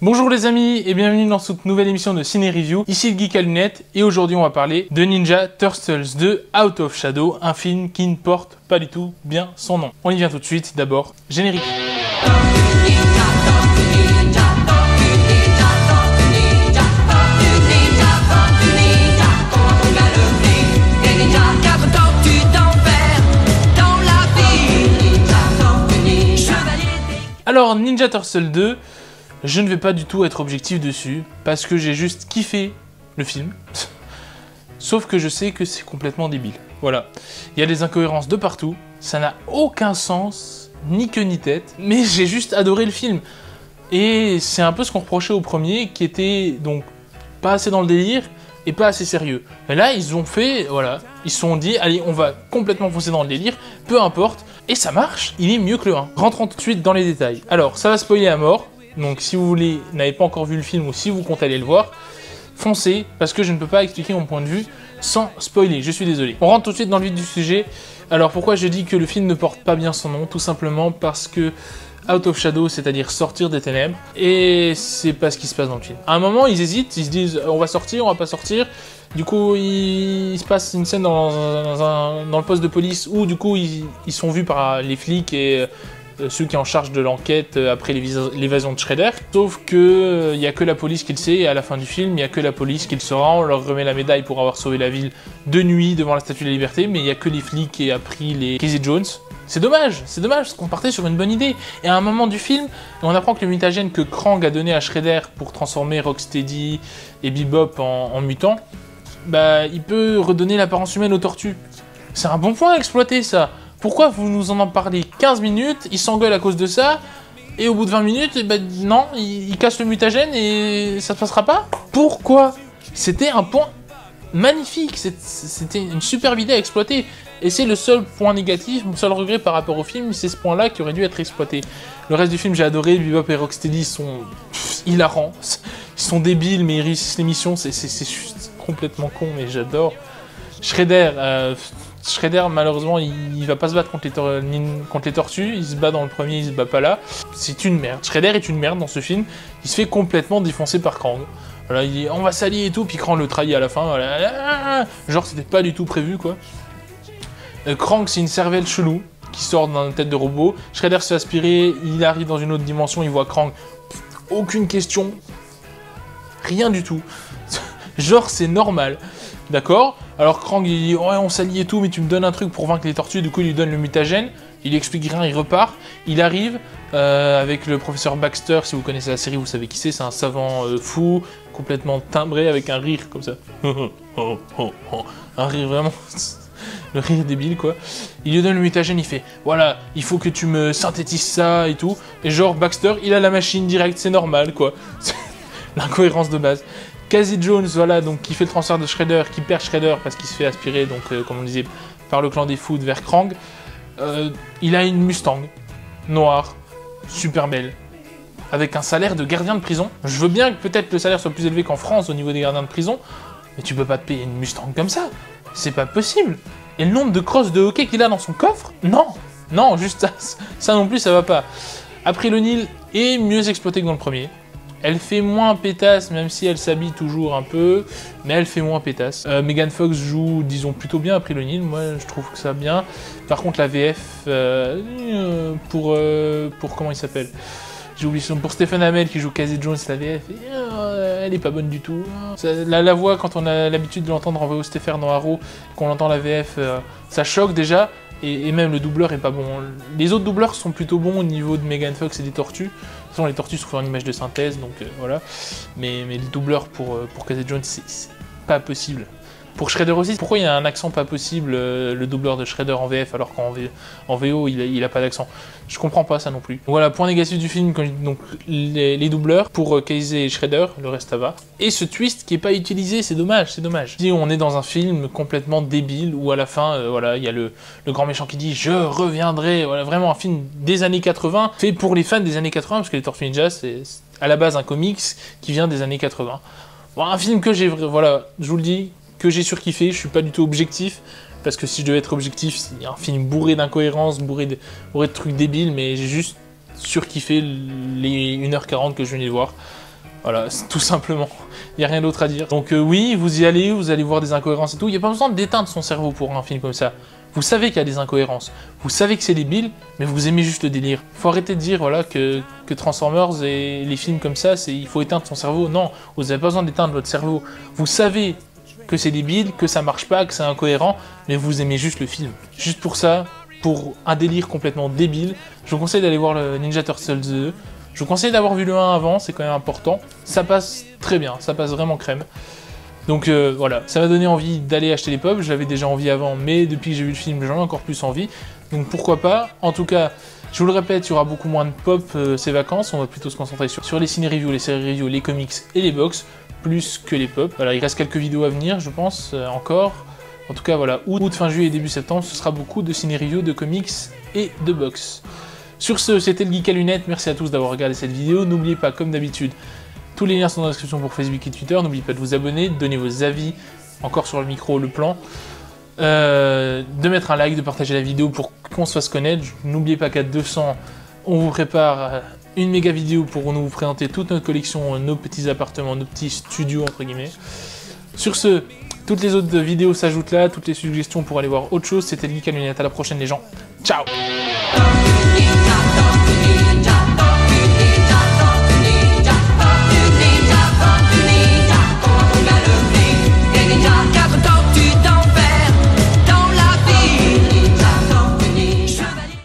Bonjour les amis et bienvenue dans cette nouvelle émission de Ciné Review, ici le Geek à lunettes et aujourd'hui on va parler de Ninja Turtles 2 Out of Shadow, un film qui ne porte pas du tout bien son nom. On y vient tout de suite, d'abord générique. Alors Ninja Turtles 2, je ne vais pas du tout être objectif dessus, parce que j'ai juste kiffé le film. Sauf que je sais que c'est complètement débile. Voilà. Il y a des incohérences de partout, ça n'a aucun sens, ni queue ni tête, mais j'ai juste adoré le film. Et c'est un peu ce qu'on reprochait au premier, qui était donc pas assez dans le délire, et pas assez sérieux. Mais là, ils ont fait, voilà, ils se sont dit, allez, on va complètement foncer dans le délire, peu importe, et ça marche, il est mieux que le 1. Rentrons tout de suite dans les détails. Alors, ça va spoiler à mort, donc si vous n'avez pas encore vu le film, ou si vous comptez aller le voir, foncez, parce que je ne peux pas expliquer mon point de vue sans spoiler, je suis désolé. On rentre tout de suite dans le vif du sujet. Alors, pourquoi je dis que le film ne porte pas bien son nom? Tout simplement parce que Out of Shadow, c'est-à-dire sortir des ténèbres, et c'est pas ce qui se passe dans le film. À un moment, ils hésitent, ils se disent on va sortir, on va pas sortir. Du coup, il se passe une scène dans le poste de police où du coup ils sont vus par les flics et ceux qui sont en charge de l'enquête après l'évasion de Shredder. Sauf que il y a que la police qui le sait, et à la fin du film, il y a que la police qui le saura. On leur remet la médaille pour avoir sauvé la ville de nuit devant la Statue de la Liberté, mais il y a que les flics qui a pris les Casey Jones. C'est dommage, parce qu'on partait sur une bonne idée. Et à un moment du film, on apprend que le mutagène que Krang a donné à Shredder pour transformer Rocksteady et Bebop en mutants, bah, il peut redonner l'apparence humaine aux tortues. C'est un bon point à exploiter, ça. Pourquoi vous nous en parlez 15 minutes, ils s'engueulent à cause de ça, et au bout de 20 minutes, bah, non, ils cassent le mutagène et ça ne passera pas? Pourquoi? C'était un point magnifique, c'était une superbe idée à exploiter. Et c'est le seul point négatif, mon seul regret par rapport au film, c'est ce point-là qui aurait dû être exploité. Le reste du film, j'ai adoré, Bebop et Rocksteady sont hilarants, ils sont débiles, mais ils réussissent l'émission, c'est juste complètement con, mais j'adore. Shredder, malheureusement, il va pas se battre contre les tortues, il se bat dans le premier, il se bat pas là. C'est une merde, Shredder est une merde dans ce film, il se fait complètement défoncer par Krang. Voilà, il dit on va s'allier et tout, puis Krang le trahit à la fin, voilà. Genre c'était pas du tout prévu quoi. Krang, c'est une cervelle chelou qui sort d'une tête de robot. Shredder se fait aspirer, il arrive dans une autre dimension, il voit Krang. Aucune question. Rien du tout. Genre, c'est normal. D'accord? Alors Krang, il dit ouais, on s'allie et tout, mais tu me donnes un truc pour vaincre les tortues. Du coup, il lui donne le mutagène. Il lui explique rien, il repart. Il arrive avec le professeur Baxter. Si vous connaissez la série, vous savez qui c'est. C'est un savant fou, complètement timbré, avec un rire comme ça. Un rire vraiment... Le rire débile quoi. Il lui donne le mutagène, il fait voilà, il faut que tu me synthétises ça et tout. Et genre Baxter, il a la machine direct, c'est normal quoi. L'incohérence de base. Casey Jones, voilà, donc qui fait le transfert de Shredder, qui perd Shredder parce qu'il se fait aspirer, donc comme on disait, par le clan des Food vers Krang. Il a une Mustang noire, super belle, avec un salaire de gardien de prison. Je veux bien que peut-être le salaire soit plus élevé qu'en France au niveau des gardiens de prison, mais tu peux pas te payer une Mustang comme ça. C'est pas possible. Et le nombre de crosses de hockey qu'il a dans son coffre? Non, non, juste ça non plus, ça va pas. April O'Neil est mieux exploitée que dans le premier. Elle fait moins pétasse, même si elle s'habille toujours un peu, mais elle fait moins pétasse. Megan Fox joue, disons, plutôt bien April O'Neil, moi je trouve que ça va bien. Par contre la VF, pour comment il s'appelle? J'ai oublié son... Pour Stephen Amell qui joue Casey Jones, la VF, elle est pas bonne du tout. La voix, quand on a l'habitude de l'entendre en VO Stéphane dans Arrow, qu'on l'entend la VF, ça choque déjà, et même le doubleur est pas bon. Les autres doubleurs sont plutôt bons au niveau de Megan Fox et des tortues. De toute façon, les tortues sont en image de synthèse, donc voilà. Mais le doubleur pour Casey Jones, c'est pas possible. Pour Shredder aussi, pourquoi il y a un accent pas possible, le doubleur de Shredder en VF, alors qu'en VO, il a pas d'accent? Je comprends pas ça non plus. Voilà, point négatif du film, donc les doubleurs, pour Casey et Shredder, le reste ça va. Et ce twist qui est pas utilisé, c'est dommage, c'est dommage. Si on est dans un film complètement débile, où à la fin, voilà, il y a le grand méchant qui dit « Je reviendrai », voilà, vraiment un film des années 80, fait pour les fans des années 80, parce que les Tortues Ninja, c'est à la base un comics qui vient des années 80. Bon, un film que j'ai, voilà, je vous le dis, que j'ai surkiffé, je suis pas du tout objectif, parce que si je devais être objectif, c'est un film bourré d'incohérences, bourré de trucs débiles, mais j'ai juste surkiffé les 1h40 que je venais de voir. Voilà, tout simplement. Il n'y a rien d'autre à dire. Donc oui, vous y allez, vous allez voir des incohérences et tout. Il n'y a pas besoin d'éteindre son cerveau pour un film comme ça. Vous savez qu'il y a des incohérences. Vous savez que c'est débile, mais vous aimez juste le délire. Faut arrêter de dire voilà, que Transformers et les films comme ça, il faut éteindre son cerveau. Non, vous n'avez pas besoin d'éteindre votre cerveau. Vous savez que c'est débile, que ça marche pas, que c'est incohérent, mais vous aimez juste le film. Juste pour ça, pour un délire complètement débile, je vous conseille d'aller voir le Ninja Turtles 2. Je vous conseille d'avoir vu le 1 avant, c'est quand même important. Ça passe très bien, ça passe vraiment crème. Donc voilà, ça m'a donné envie d'aller acheter les pop. J'avais déjà envie avant, mais depuis que j'ai vu le film, j'en ai encore plus envie. Donc pourquoi pas. En tout cas, je vous le répète, il y aura beaucoup moins de pop ces vacances. On va plutôt se concentrer sur les ciné-reviews, les séries-reviews, les comics et les box, plus que les pop. Voilà, il reste quelques vidéos à venir, je pense, encore. En tout cas, voilà, août, fin juillet et début septembre, ce sera beaucoup de ciné-reviews, de comics et de box. Sur ce, c'était le Geek à lunettes. Merci à tous d'avoir regardé cette vidéo. N'oubliez pas, comme d'habitude, tous les liens sont dans la description pour Facebook et Twitter. N'oubliez pas de vous abonner, de donner vos avis, encore sur le micro, le plan, de mettre un like, de partager la vidéo pour qu'on se fasse connaître. N'oubliez pas qu'à 200, on vous prépare une méga vidéo pour nous présenter toute notre collection, nos petits appartements, nos petits studios, entre guillemets. Sur ce, toutes les autres vidéos s'ajoutent là, toutes les suggestions pour aller voir autre chose. C'était le Geek à lunettes. À la prochaine les gens. Ciao.